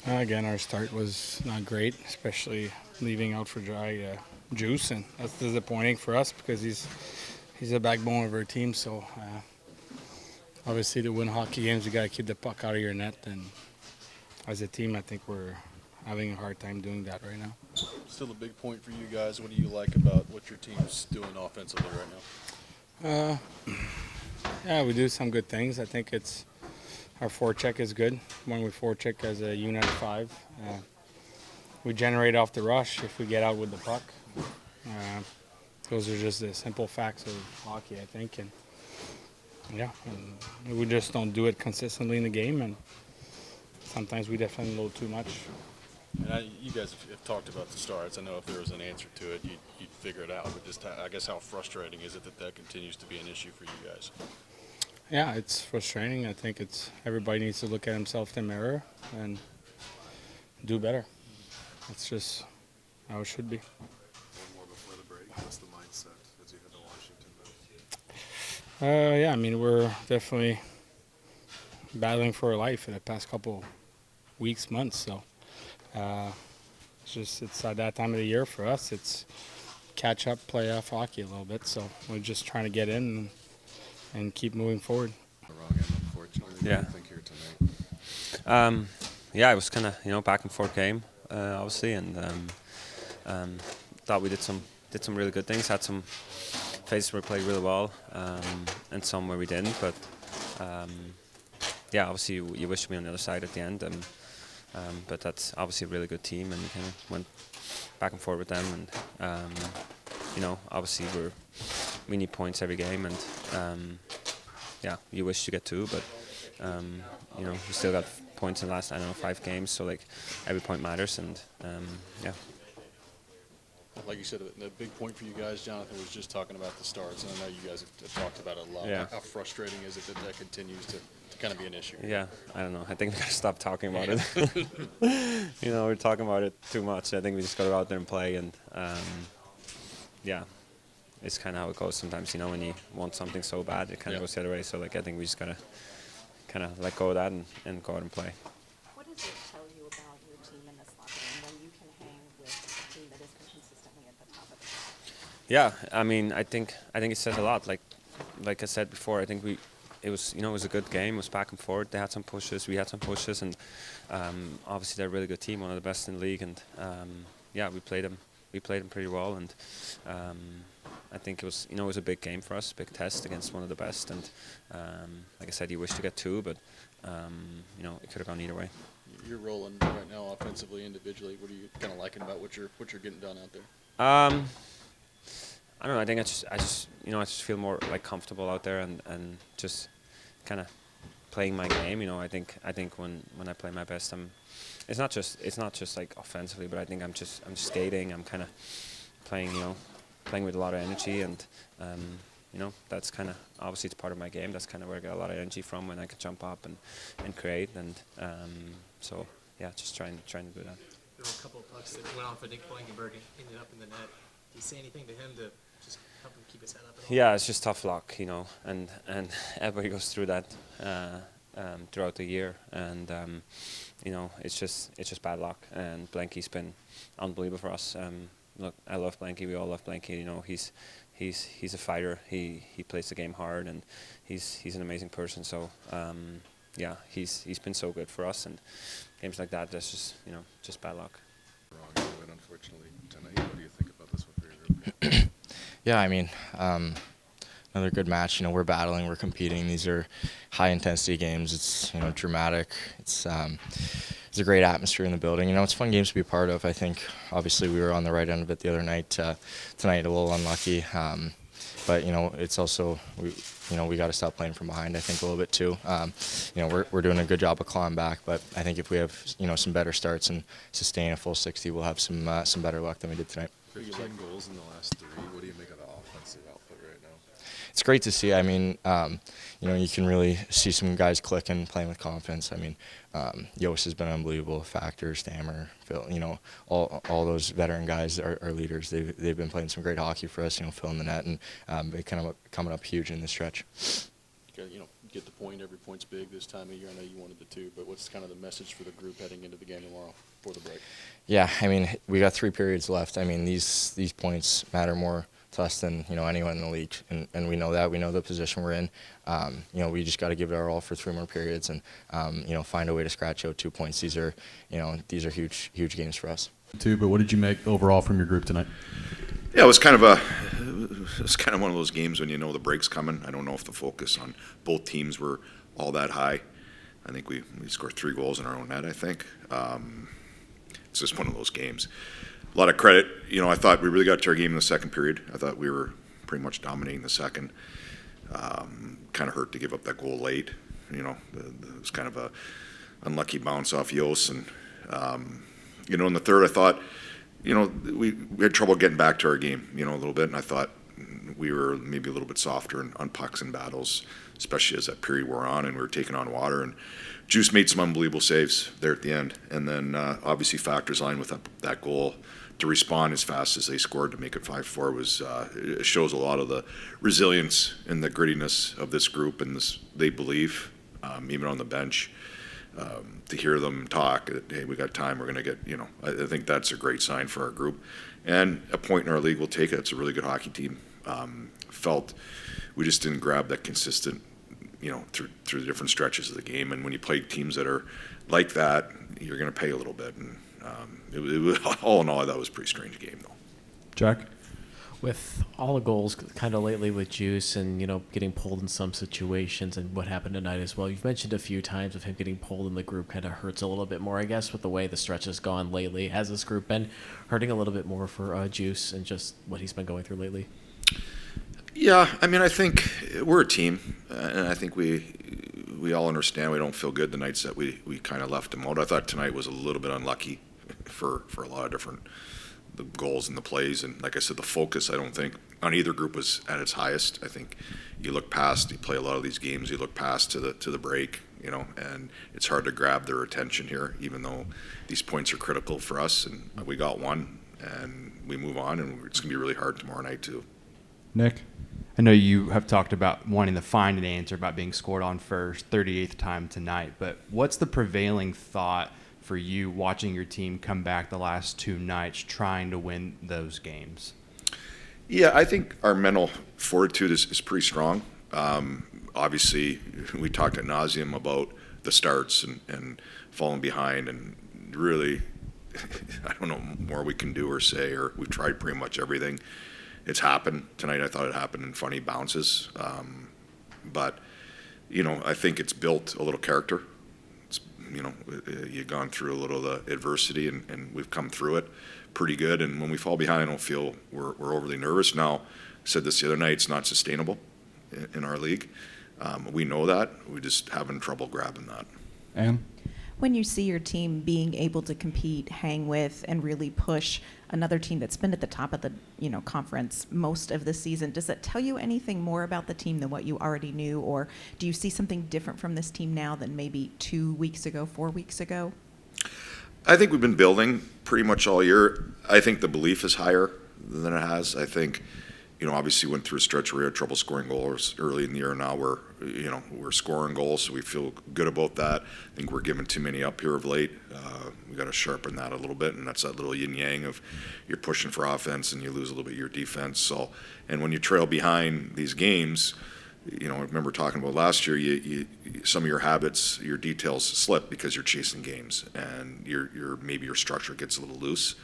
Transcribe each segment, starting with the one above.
Again, our start was not great, especially leaving out for dry Juice, and that's disappointing for us because he's the backbone of our team. So obviously, to win hockey games, you got to keep the puck out of your net, and as a team, I think we're having a hard time doing that right now. Still a big point for you guys. What do you like about what your team's doing offensively right now? Yeah, we do some good things. I think it's our forecheck is good. When we forecheck as a unit of five, we generate off the rush if we get out with the puck. Those are just the simple facts of hockey, I think, and yeah, and we just don't do it consistently in the game, and sometimes we defend a little too much. And you guys have talked about the starts. I know if there was an answer to it, you'd figure it out. But just, I guess, how frustrating is it that continues to be an issue for you guys? Yeah, it's frustrating. I think it's everybody needs to look at himself in the mirror and do better. That's just how it should be. One more before the break. What's the mindset as you head to Washington then? Yeah, I mean, we're definitely battling for our life in the past couple weeks, months. So it's at that time of the year for us. It's catch up, playoff hockey a little bit. So we're just trying to get in and keep moving forward. The wrong end, unfortunately. Yeah. What do you think here tonight? Yeah, it was kind of back and forth game, obviously, and thought we did some really good things. Had some phases where we played really well, and some where we didn't. But yeah, obviously you wish to be on the other side at the end. But that's obviously a really good team, and we kind of went back and forth with them. And obviously we need points every game, and yeah, you wish to get two, but we still got points in the last 5 games. So like every point matters, and yeah. Like you said, the big point for you guys, Jonathan, was just talking about the starts, and I know you guys have talked about it a lot. Yeah. How frustrating is it that continues to kind of be an issue? Yeah, I don't know. I think we gotta stop talking about it. We're talking about it too much. I think we just gotta go out there and play, and yeah, it's kind of how it goes sometimes. When you want something so bad, it kind of goes the other way. So like I think we just gotta kind of let go of that and go out and play. What does it tell you about your team in this locker room when you can hang with a team that is consistently at the top of the league? Yeah, I mean, I think it says a lot. Like I said before, I think it was a good game. It was back and forth. They had some pushes, we had some pushes, and obviously they're a really good team, one of the best in the league. And yeah, we played them pretty well. And I think it was a big game for us, big test against one of the best. And like I said, you wish to get two, but it could have gone either way. You're rolling right now, offensively, individually. What are you kind of liking about what you're getting done out there? I don't know. I think I just feel more like comfortable out there and just kind of playing my game. I think when I play my best, it's not just like offensively, but I think I'm just skating. I'm kind of playing with a lot of energy, and that's kind of obviously it's part of my game. That's kind of where I get a lot of energy from, when I can jump up and create, and so yeah, just trying to do that. There were a couple of pucks that went off of Nick Blankenberg and ended up in the net. Do you say anything to him to just help him keep his head up? Yeah, it's just tough luck, and everybody goes through that throughout the year, and it's just bad luck. And Blanky's been unbelievable for us. Look, I love Blanky. We all love Blanky. He's a fighter. He plays the game hard, and he's an amazing person. So yeah, he's been so good for us. And games like that, that's just bad luck. Wrong end of it, unfortunately, tonight. What do you think about this one for your group? Yeah, I mean, another good match. We're battling, we're competing. These are high-intensity games. It's dramatic. It's a great atmosphere in the building. It's fun games to be a part of. I think obviously we were on the right end of it the other night. Tonight a little unlucky, but it's also we got to stop playing from behind. I think a little bit too. We're doing a good job of clawing back, but I think if we have some better starts and sustain a full 60, we'll have some better luck than we did tonight. 15 goals in the last 3. What do you make of the offensive output right now? It's great to see. I mean, you can really see some guys clicking, playing with confidence. I mean, Josi has been an unbelievable factor. Stammer, Phil, all those veteran guys are leaders. They've been playing some great hockey for us. Filling the net and they kind of coming up huge in the stretch. You get the point. Every point's big this time of year. I know you wanted the 2, but what's kind of the message for the group heading into the game tomorrow for the break? Yeah, I mean, we got 3 periods left. I mean, these points matter more to us than, you know, anyone in the league, and we know that. We know the position we're in. You know, we just got to give it our all for 3 more periods and, you know, find a way to scratch out 2 points. These are huge games for us. But what did you make overall from your group tonight? Yeah, it was kind of one of those games when you know the break's coming. I don't know if the focus on both teams were all that high. I think we scored 3 goals in our own net, I think. It's just one of those games. A lot of credit. You know, I thought we really got to our game in the second period. I thought we were pretty much dominating the second. Kind of hurt to give up that goal late. You know, it was kind of a unlucky bounce off Jos. And, you know, in the third, I thought, you know, we had trouble getting back to our game, you know, a little bit. And I thought we were maybe a little bit softer on pucks and battles, especially as that period wore on and we were taking on water. And Juice made some unbelievable saves there at the end. And then obviously factors line with that goal to respond as fast as they scored to make it 5-4 was it shows a lot of the resilience and the grittiness of this group and this they believe, even on the bench. To hear them talk, hey, we got time, we're going to get, you know, I think that's a great sign for our group. And a point in our league, we'll take it. It's a really good hockey team. Felt we just didn't grab that consistent, you know, through the different stretches of the game. And when you play teams that are like that, you're going to pay a little bit. And it was, all in all, I thought it was a pretty strange game, though. Jack? With all the goals kind of lately with Juice and, you know, getting pulled in some situations and what happened tonight as well, you've mentioned a few times of him getting pulled in the group kind of hurts a little bit more, I guess, with the way the stretch has gone lately. Has this group been hurting a little bit more for Juice and just what he's been going through lately? Yeah, I mean, I think we're a team, and I think we all understand we don't feel good the nights that we kind of left him out. I thought tonight was a little bit unlucky for a lot of different the goals and the plays, and like I said, the focus I don't think on either group was at its highest. I think you look past, you play a lot of these games, you look past to the break, you know, and it's hard to grab their attention here, even though these points are critical for us, and we got one, and we move on, and it's going to be really hard tomorrow night too. Nick? I know you have talked about wanting to find an answer about being scored on first, 38th time tonight, but what's the prevailing thought for you watching your team come back the last 2 nights trying to win those games? Yeah, I think our mental fortitude is pretty strong. Obviously, we talked ad nauseum about the starts and falling behind, and really, I don't know more we can do or say, or we've tried pretty much everything. It's happened tonight. I thought it happened in funny bounces, but you know, I think it's built a little character. You know, you've gone through a little of the adversity, and we've come through it pretty good. And when we fall behind, I don't feel we're overly nervous. Now, I said this the other night, it's not sustainable in our league. We know that. We're just having trouble grabbing that. Ann? When you see your team being able to compete, hang with, and really push another team that's been at the top of the conference most of the season, does that tell you anything more about the team than what you already knew, or do you see something different from this team now than maybe 2 weeks ago, 4 weeks ago? I think we've been building pretty much all year. I think the belief is higher than it has. I think, you know, obviously went through a stretch where we had trouble scoring goals early in the year. Now we're scoring goals, so we feel good about that. I think we're giving too many up here of late. We got to sharpen that a little bit, and that's that little yin yang of you're pushing for offense and you lose a little bit of your defense. So, and when you trail behind these games, you know, I remember talking about last year. You some of your habits, your details slip because you're chasing games, and maybe your structure gets a little loose.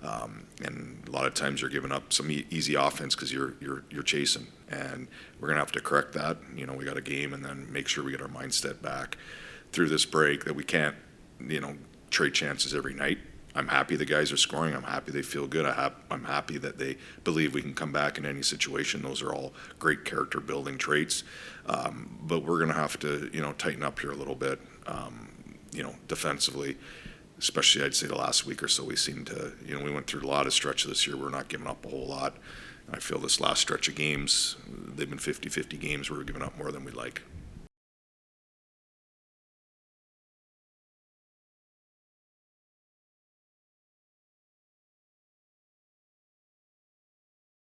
And a lot of times you're giving up some easy offense because you're chasing, and we're gonna have to correct that. You know, we got a game, and then make sure we get our mindset back through this break that we can't, you know, trade chances every night. I'm happy the guys are scoring. I'm happy they feel good. I'm happy that they believe we can come back in any situation. Those are all great character building traits. But we're gonna have to, you know, tighten up here a little bit, you know, defensively. Especially, I'd say the last week or so, we seem to, you know, we went through a lot of stretches this year. We're not giving up a whole lot. I feel this last stretch of games, they've been 50-50 games where we're giving up more than we'd like.